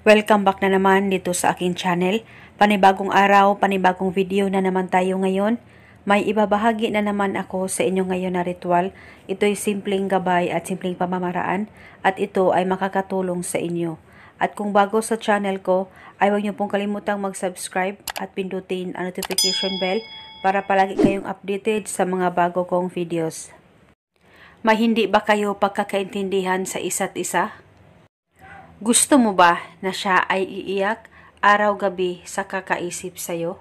Welcome back na naman dito sa aking channel. Panibagong araw, panibagong video na naman tayo ngayon. May ibabahagi na naman ako sa inyo ngayon na ritual. Ito'y simpleng gabay at simpleng pamamaraan at ito ay makakatulong sa inyo. At kung bago sa channel ko, ay huwag niyo pong kalimutang mag-subscribe at pindutin ang notification bell para palagi kayong updated sa mga bago kong videos. May hindi ba kayo pagkakaintindihan sa isa't isa? Gusto mo ba na siya ay iiyak araw-gabi sa kakaisip sa'yo?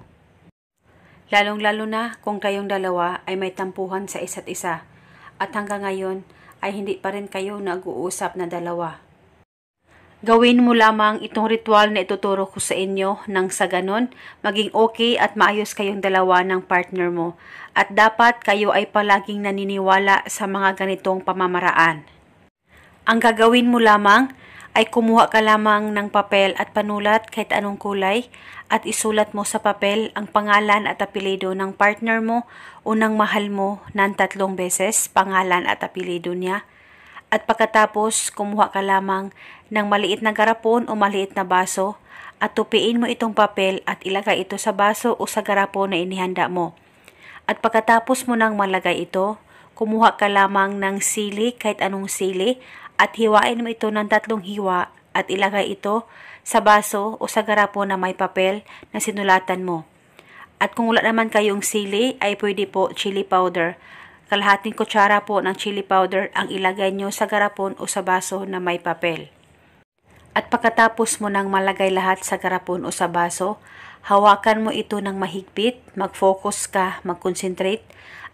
Lalong-lalo na kung kayong dalawa ay may tampuhan sa isa't isa at hanggang ngayon ay hindi pa rin kayo nag-uusap na dalawa. Gawin mo lamang itong ritual na ituturo ko sa inyo nang sa ganon maging okay at maayos kayong dalawa ng partner mo at dapat kayo ay palaging naniniwala sa mga ganitong pamamaraan. Ang gagawin mo lamang ay kumuha ka lamang ng papel at panulat kahit anong kulay at isulat mo sa papel ang pangalan at apelyido ng partner mo o ng mahal mo ng 3 beses pangalan at apelyido niya. At pagkatapos kumuha ka lamang ng maliit na garapon o maliit na baso at tupiin mo itong papel at ilagay ito sa baso o sa garapon na inihanda mo. At pagkatapos mo nang malagay ito, kumuha ka lamang ng sili kahit anong sili at hiwain mo ito ng 3 hiwa at ilagay ito sa baso o sa garapon na may papel na sinulatan mo. At kung wala naman kayong sili ay pwede po chili powder. Kalahating kutsara po ng chili powder ang ilagay nyo sa garapon o sa baso na may papel. At pagkatapos mo nang malagay lahat sa garapon o sa baso, hawakan mo ito ng mahigpit, mag-focus ka, mag-concentrate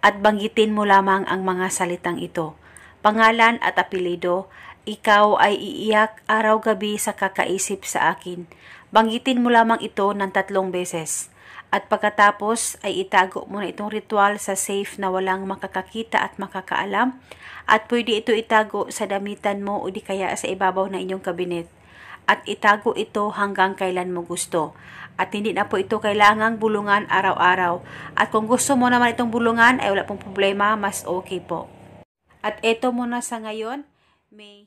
at banggitin mo lamang ang mga salitang ito. Pangalan at apelyido, ikaw ay iiyak araw-gabi sa kakaisip sa akin. Banggitin mo lamang ito ng 3 beses. At pagkatapos ay itago mo na itong ritual sa safe na walang makakakita at makakaalam. At pwede ito itago sa damitan mo o di kaya sa ibabaw ng inyong kabinet. At itago ito hanggang kailan mo gusto. At hindi na po ito kailangang bulungan araw-araw. At kung gusto mo naman itong bulungan ay wala pong problema, mas okay po. At eto muna sa ngayon, may